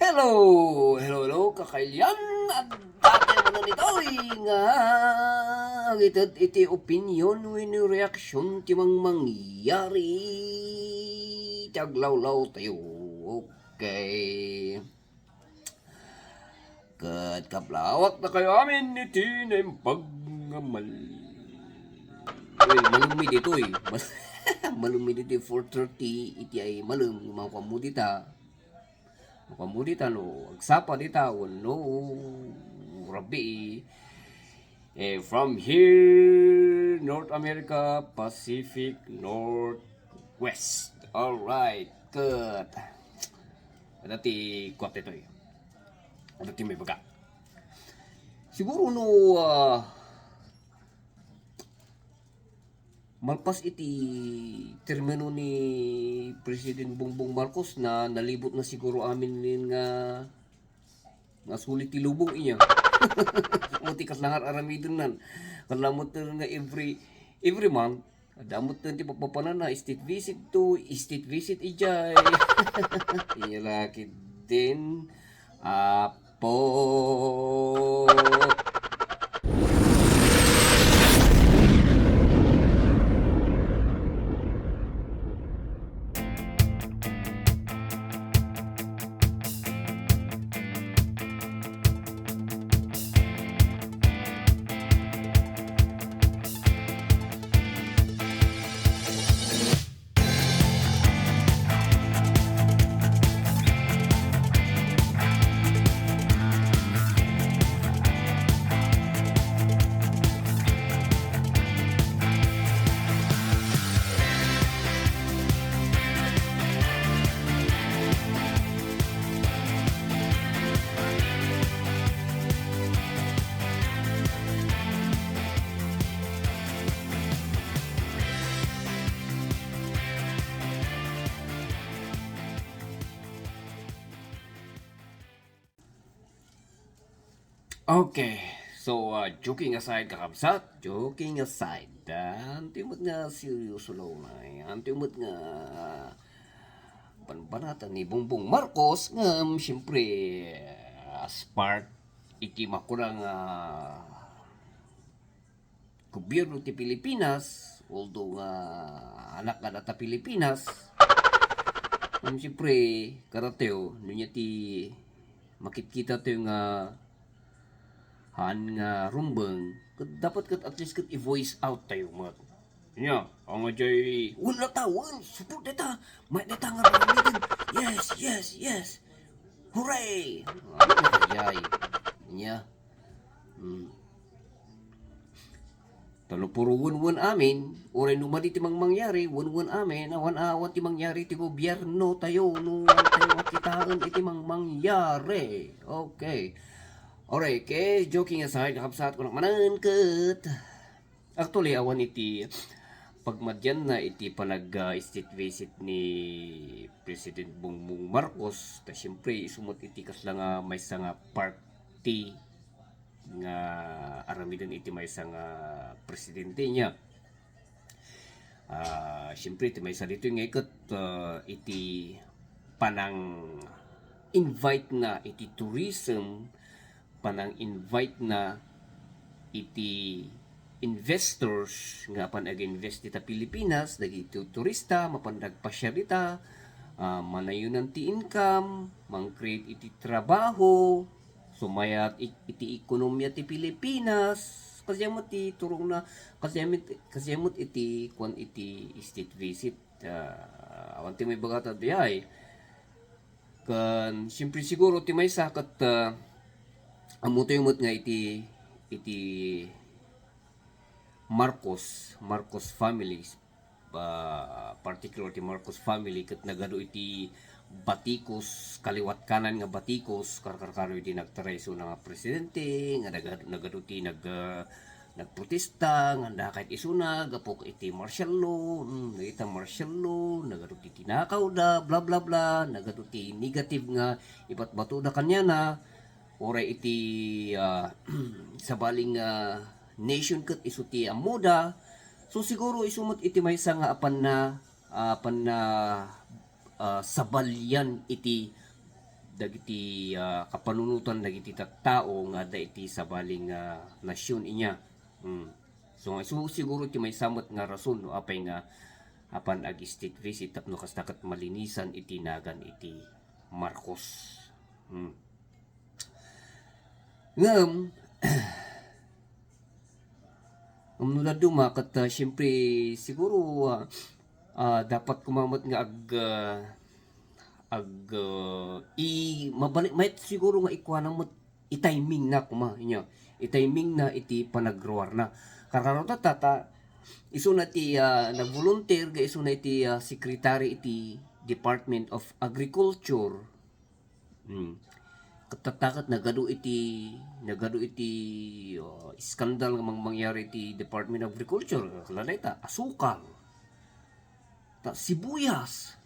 Hello, kakailan at dati mo na nito'y nga itad iti opinion when reaction ti mang mangyari taglawlaw tayo. Okay. Kat kaplawak na kayo amin iti na yung paggamal. Malumid ito eh. Malumid ito 4:30 iti ay malum mga kamudita. Kamudita no, agsapa dita no, rabi from here, North America, Pacific, Northwest. Alright, good. Dati kwat ito eh. Dati may baga. Siguro no, malpas iti termino ni President Bongbong Marcos na nalibot na siguro amin nga sulit ti lubong iya. Muti kas langar aramidon nan. Kalamot na every month. Damot na ti papapanan na state visit ijay. Iya laki din. Apo. Okay, so joking aside kakabsat, joking aside, antimot nga seryoso lang na antimot nga panbanatan ni Bongbong Marcos nga siyempre as part iti makurang gobyerno ti Pilipinas, although nga anak ka na ta Pilipinas, siyempre karateo, nunya ti makikita tayo nga han nga rumbeng dapat kat at least kat i-voice out tayo mat nya ang ajay wala tawon support data may data nga ramidin yes hooray ajay nya talo puro wun amin oray numadi ti mang mangyari wun amin awan ti mangyari ti gobyerno tayo no tayo makitaan iti mang mangyari. Okay. Alright, okay, joking aside, kakabsat ko naman kat. Actually, awan iti pagmadyan na iti panag-state visit ni President Bongbong Marcos. Ta siyempre, isumot iti kasla nga may nga party nga aramidan iti may nga presidente niya. Siyempre, iti may sa dito nga ikat iti panang invite na iti tourism panang invite na iti investors nga pan ag-invest dita Pilipinas dagiti turista mapandag pasyar dita manayunan ti income mang-create iti trabaho sumayat iti ekonomiya ti Pilipinas kasyamot ti turong na kasyamot iti kwan iti state visit awan ti may bagata di ay kan siyempre siguro ti may sakat amutay-umot nga iti Marcos families particular ti Marcos family ket nagado iti batikos kaliwat kanan nga batikos karkarkaro iti nagtareso nga presidente nga nagado ti nagprotesta nga dakait isuna gapok iti martial law nagado ti tinakaw da bla bla bla nagado ti negative nga ibat bato da kanya na oray iti sabaling nation ket isu ti amoda so siguro isumot iti maysa nga apan na sabalyan iti dagiti kapanunutan dagiti tattao nga da iti sabaling nasyon inya. So siguro ti may samot nga rason no apay nga apan ag state visit tapno kastakat malinisan iti nagan iti Marcos. Ngam no duma kat syempre siguro dapat kumamot nga mabalik may siguro nga ikuha mo i-timing na kuma inya i-timing na iti panagruar na karano tata iso na ti nag-volunteer ga iso na iti secretary iti Department of Agriculture. Katatakat nagado iti skandal nga mangyari iti Department of Agriculture kalanay ta asukal ta sibuyas.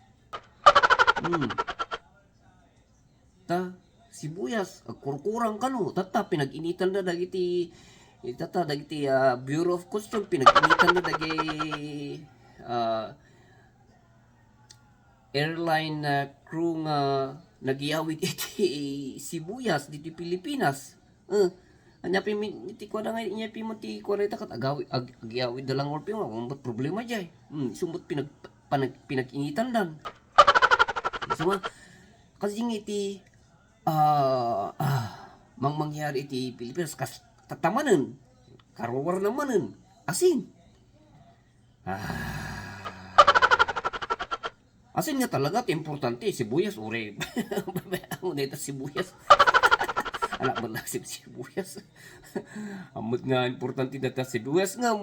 Sibuyas agkurkurang kano tata pinag-initan na dagiti Bureau of Customs pinag-initan na dagi airline crew nga nagyawid iti sibuyas dito Pilipinas. Anya pi iti kuada nga inya pi mo ti kuada kat agyawid dalang or pi mo problema jay. Sumbot pinag-initan dan. So kasi iti mangyari iti Pilipinas kas tatamanen karuwar namanen asin asin nga talaga importante sibuyas ure ang neta sibuyas anak mo na sibuyas amot nga importante data sibuyas nga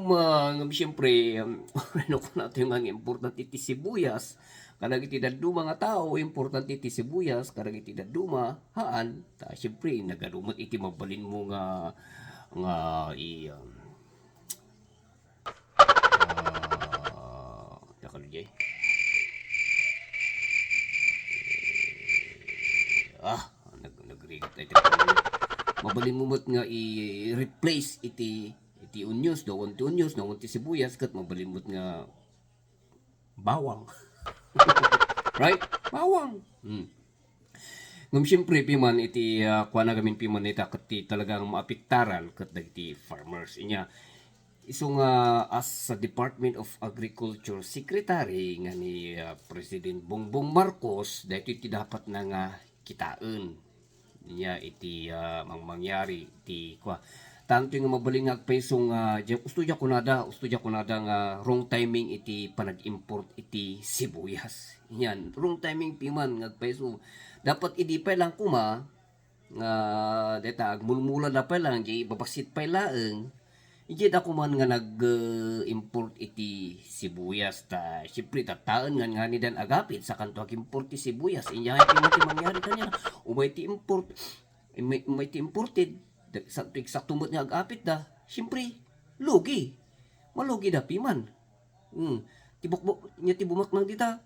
siyempre ano ko natin nga importante iti sibuyas kada iti daddu mga tao importante iti sibuyas kada iti daddu haan ta siyempre nagadumot iti mabalin mo nga nakalujay nagrigat iti mabalin mo nga i-replace iti onions dawon ti onions dawon ti sibuyas kat mabalin mo nga bawang right bawang ngam siyempre piman iti kuha na gamin piman ita kat talagang maapiktaran kat dagiti farmers inya iso nga as sa Department of Agriculture Secretary nga ni President Bongbong Marcos dahito iti dapat na nga kitaan niya iti mangyari iti kuha tanto nga mabaling agpaisong usto kunada nga wrong timing iti panag-import iti sibuyas yan wrong timing piman ngagpaiso dapat idi pa lang kuma nga deta agmulmula na pa lang di babasit pa laeng ije da kuman nga nag-import iti sibuyas ta siyempre tataan nga ni dan agapit sa kanto ag-import ti sibuyas inya ti mangyari kanya umay ti imported sa tumot nga agapit da siyempre malugi da piman tibukbok nya ti bumak nang dita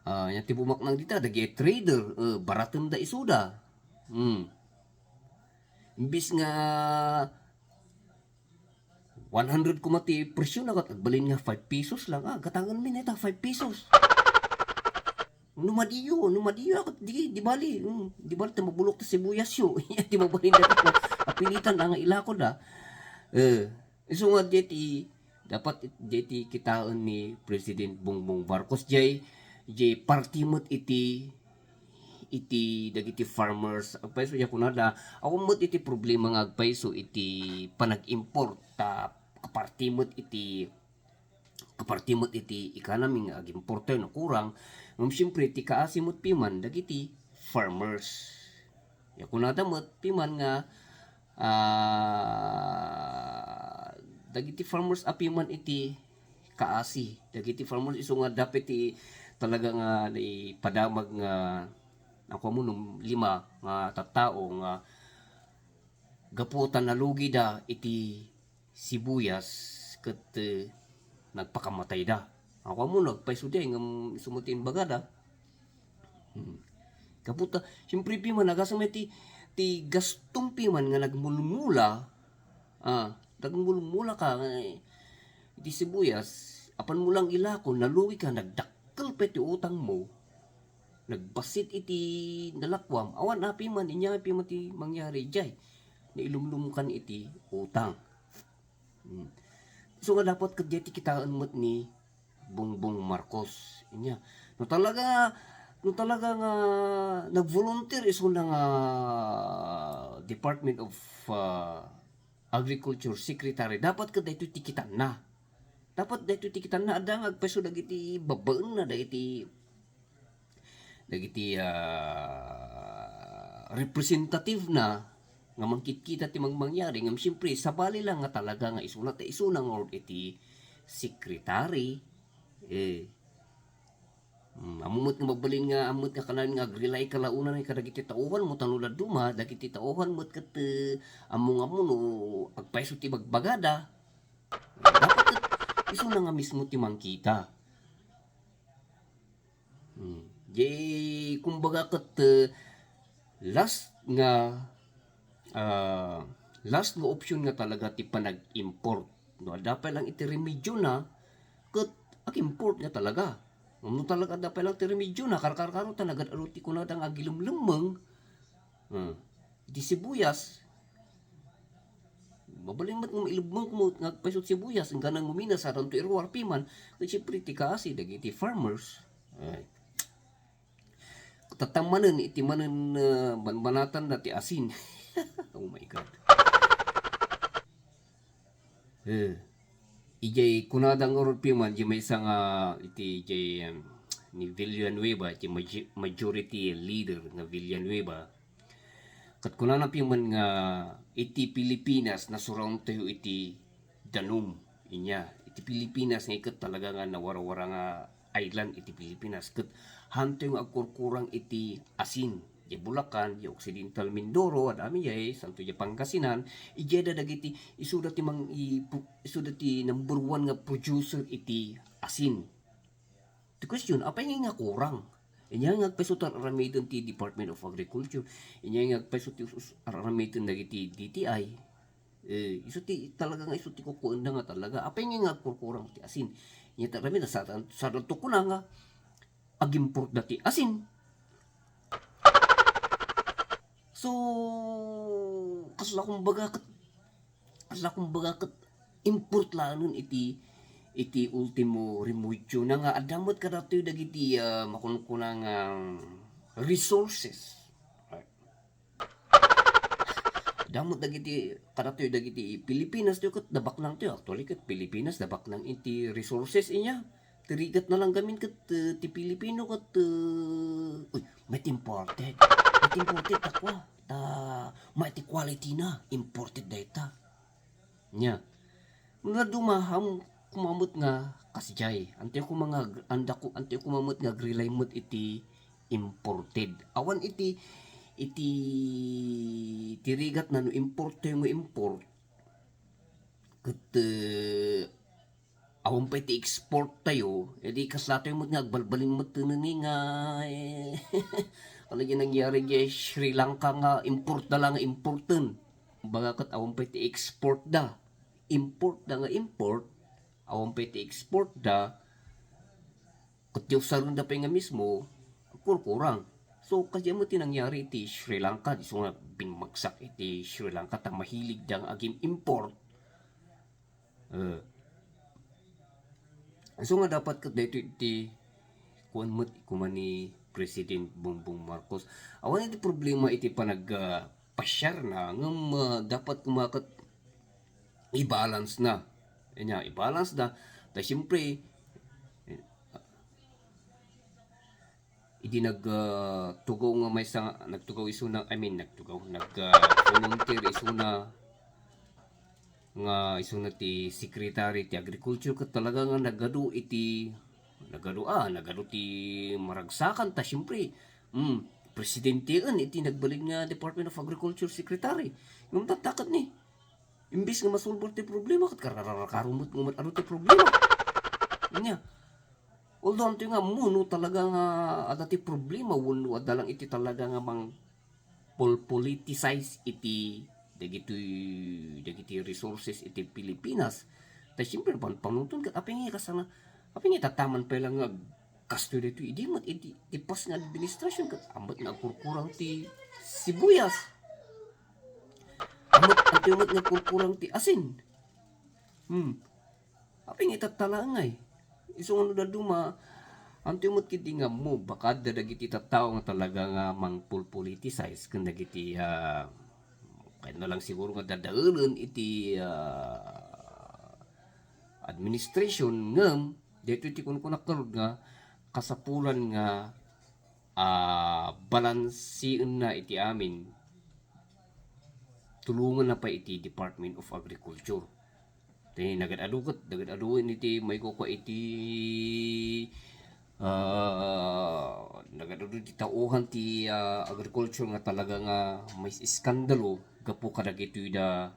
nya ti bumak nang dita dagi trader baraten da isuda imbis nga 100 kumati presyo na kat agbalin nga 5 pesos lang gatangan min eta 5 pesos numadiyo kat di bali ta mabulok ta sibuyas yo di mabalin na apilitan ang ilako da iso nga dapat jeti kitaon ni President Bongbong Marcos jay partimot iti dagiti farmers agpaiso ya kunada ako mot iti problema nga agpaiso iti panag-import ta kapartimot iti economy nga ag-importer na kurang siyempre ti kaasimot piman dagiti farmers ya kunada mot piman nga dagiti farmers apiman iti kaasi dagiti farmers iso nga dapat talaga nga padamag nga ako mo nung 5 nga tattao nga gaputan na lugi da iti sibuyas ket nagpakamatay da ako mo nagpaisuday nga sumutin bagada gaputa siyempre piman nagasamay ti gastong piman nga nagmulmula ka iti sibuyas apan mo lang ilakon naluwi ka nagdakkel pa ti utang mo nagbasit iti nalakwam awan api man inya api man ti mangyari jay nailumlumkan iti utang. So nga dapat kadya ti kitaan mo't ni Bongbong Marcos inya no talaga nga nag-volunteer iso na nga Department of Agriculture Secretary dapat kadya ito tikitan na. Dapat dahito tikitan na ada nga agpeso dagiti babaen na dagiti representative na nga mangkitkita ti mangyari ngam siyempre sabali lang nga talaga nga isuna nga or iti secretary amumot nga mabalin nga amot nga kanan nga agrilay kalauna ni kadagiti tauhan mo tanulad duma dagiti tauhan mo ket among no agpaiso ti bagbagada dapat isuna nga mismo ti mangkita. Kumbaga ket last nga option nga talaga ti panag-import. No, dapat lang iti remedyo na ket ag-import nga talaga. No talaga dapat lang ti remedyo na karkaro talaga aruti kunadang agilumlumeng. Di sibuyas mabaling mat ng ilubmang kumot nga pesot sibuyas ang ganang mumina sa tanto irwar piman ket siyempre ti kaasi dagiti farmers tatamanen iti manen banbanatan na ti asin. Oh my god. Ijay kunadang orod piman di may isang iti ijay ni Villanueva iti majority leader nga Villanueva kat kunana piman nga iti Pilipinas na surround tayo iti danum inya iti Pilipinas nga iket talaga nga nawara-wara nga island iti Pilipinas ket hanto yung agkurkurang iti asin di Bulacan, di Occidental Mindoro, adami jay santo di Pangasinan ijay dagiti isuda ti number 1 nga producer iti asin. The question apay nga kurang inya nga agpeso aramidon ti Department of Agriculture inya nga agpeso ti aramidon dagiti DTI iso ti talaga nga iso ti kukuenda nga talaga apay nga agkurkurang ti asin inya tarami na sa tukuna nga ag-import dati asin. So kasla kumbaga ket import lanon iti ultimo remedyo na nga adamot kadatoy dagiti makunkunang resources. Damot dagiti kadatoy dagiti Pilipinas ti ket dabak nang ti actually ket Pilipinas dabak nang iti resources inya. Tirigat na lang gamin ket ti Pilipino ket may imported takwa ta may ti quality na imported data nya nga dumaham kumamot nga kasjay ante ko kumamot nga grilay mot iti imported awan iti tirigat na no importe mo import ket awan pa iti export tayo, edi kaslato mo nga agbalbalin mo tinini nga ano yung nangyari di Sri Lanka nga import na lang importen. Baga kat awan pa iti export da. Import da nga import, awan pa iti export da, kat yung sarong da pa nga mismo, kurang. So kasi mo tinangyari iti Sri Lanka, di so nga binmagsak iti Sri Lanka ta mahilig da nga agim import. So nga dapat kat dito iti kuan mo kuman ni President Bongbong Marcos. Awan iti problema iti pasyar na ngam dapat kumakat i-balance na. I-balance na. Ta siyempre idi nagtugaw nga may nagtugaw isuna volunteer isuna nga isuna ti Secretary ti Agriculture ket talaga nga nagadu ti maragsakan ta siyempre presidente iti nagbalik nga Department of Agriculture Secretary yung tatakat ni imbis nga masulbor ti problema ket karumot nga ano ti problema nya although anto nga muno talaga nga adati problema wenno adalang iti talaga nga mang politicize iti dagiti resources iti Pilipinas ta siyempre panungton ket apay nga tataman pa lang nga kasto dito idi mat iti tipas nga administrasyon kat amat nga kurkurang ti sibuyas. Amat nga kurkurang ti asin. Aping itatalangay. Isong ano na duma, antimot kiti nga mo, baka dadagiti tattao nga talaga nga mangpulpoliticize, kung dagiti, kaya na lang siguro nga dadaanan iti administration ngam, dito iti kun nakarod nga, kasapulan nga, balansiin na iti amin, tulungan na pa iti Department of Agriculture. Iti nagadaduin iti may kuko iti nagadudod iti tauhan ti agriculture nga talaga nga may iskandalo gapu kadag iti da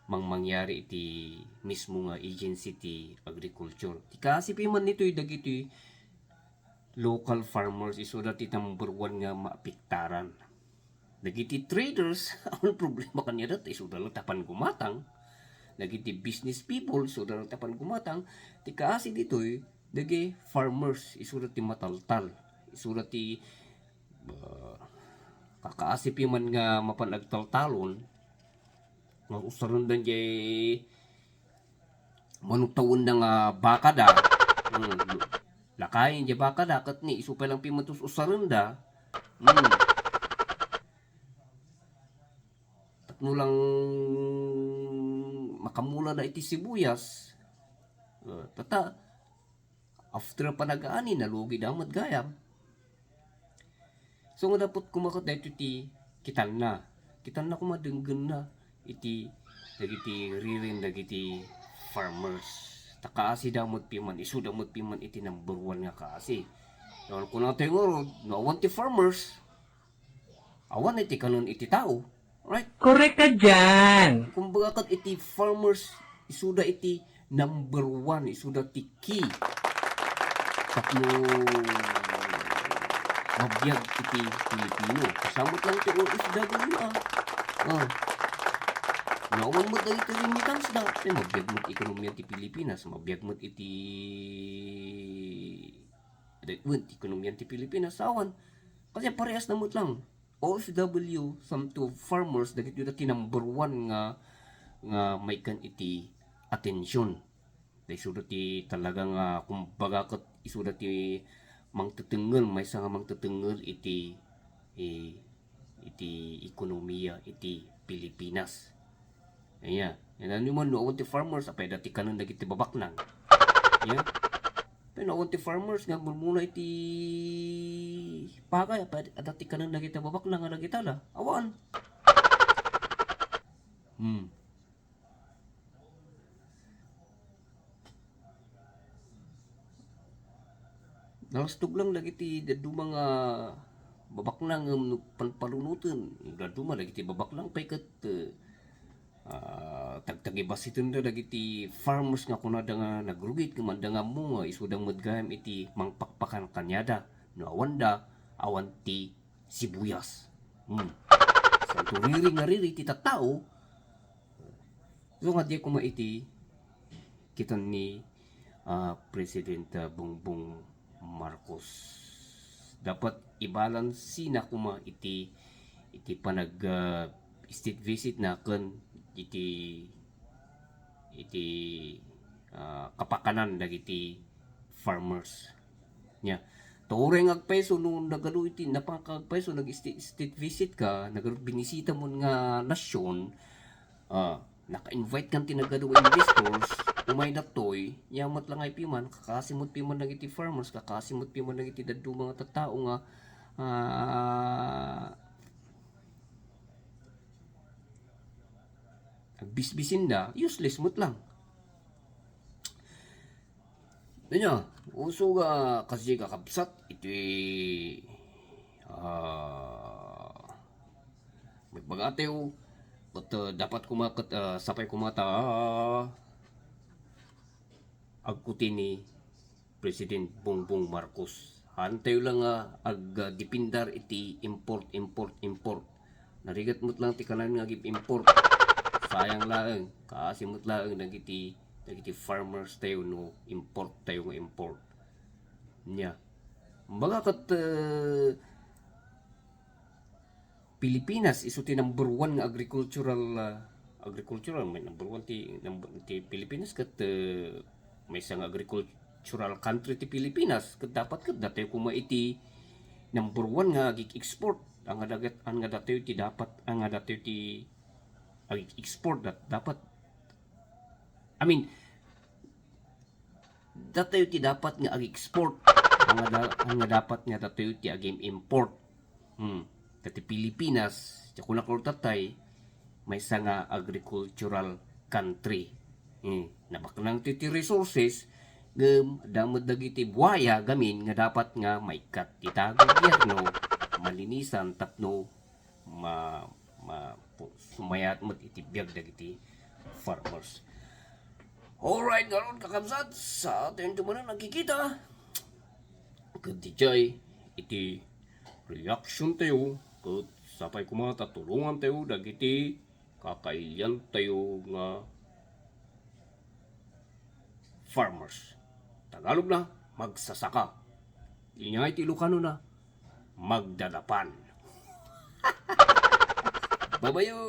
mangyari iti mismo nga agency ti agriculture. Ti kasipiman nito dagiti local farmers iso dati number 1 nga maapiktaran. Dagiti traders, ang problema kanya dati, iso dalang tapan gumatang. Dagiti business people, iso dalang tapan gumatang. Ti kaasi dito'y, dagi farmers, iso dati mataltal. Iso dati kakaasip man nga mapanagtaltalon. Nga usaron dan jay manutawon na nga baka da. Lakayin jay baka da, kat ni iso palang pimatus usaron da. Nulang makamula na iti sibuyas tata after panagaani nalugi damat gayam. So nga dapat kumakot dahito iti kitan na kumadenggen na iti dagiti ririn dagiti farmers takaasi damot piman isu damot piman iti number 1 nga kaasi. Yon kun natin ngoro no awan ti farmers awan iti kanon iti tao. Right? Correct ka dyan. Kumbaga kat iti farmers, isuda iti number 1, isuda ti key. Tapno mabiyag iti Pilipino. Kasamot lang iti OFW Nawan mo da iti remittance da. Mabiyag mo iti ekonomiya ti Pilipinas. Mabiyag mo iti ekonomiya ti Pilipinas. Awan. Kasi parehas na mo lang. OFW, some to farmers, dagiti dati number 1 nga may kan iti atensyon. Dahil suda ti talaga nga kumbaga kat isuda ti mangtutengel, may nga mangtutengel iti ekonomiya iti Pilipinas. Ayan. Yan ano man noon ti farmers, apay dati kanon dagiti babaknang. Ayan. Pero ti farmers nga muna iti pagay adati kanan na kita babak na nga nagitala awan. Nalastog lang dagiti dadu mga babak na nga panpalunutan. Dadu ma dagiti babak lang pay ket tagtagibas ito na dagiti farmers nga kunada nga nagrugit kumanda nga mo nga isudang madgayam iti mangpakpakan kanyada no awan ti sibuyas. Sa turiri nga riri ti tattao so nga di kuma iti kitan ni President Bongbong Marcos dapat ibalansi na kuma iti panag state visit na ken iti kapakanan dagiti farmers nya toreng agpeso no nagado iti napakagpeso nag-state visit ka binisita mo nga nasyon naka-invite kan tinagado investors umay datoy yamat lang ay piman kakasimot piman dagiti farmers kakasimot piman dagiti daddu mga tattao nga bisbisin da, useless mo't lang. Danya, uso ga kasi kakabsat, iti may bagatew, but dapat kumakat, sapay kumata, agkuti ni President Bongbong Marcos. Hantay lang dipindar iti import. Narigat mo't lang ti kanan nga import. Sayang lang, kasimot lang nagiti dagiti farmers tayo no import tayo nga import nya. Mga kat Pilipinas iso ti number one nga agricultural may number one ti Pilipinas kat may isang agricultural country ti Pilipinas kat dapat kat dati kuma iti number one nga ag-export ang nga dati ti dapat ang nga dati ti ag-export dapat I mean dati ti dapat nga ag-export ang nga dapat nga dati ti ag-import dati Pilipinas ti kunakol tatay may isa nga agricultural country nabaknang ti resources damod dagiti buhaya gamin nga dapat nga may kat ita gobyerno malinisan tapno sumayat mo itibiyag dagiti farmers. Alright, garon kakabsat sa atin tumanan nakikita kundi jay iti reaction tayo kat sapay kumata tulungan tayo dagiti kakailyan tayo nga farmers. Tagalog na magsasaka, inya iti Ilocano na magdadapan. Babayo!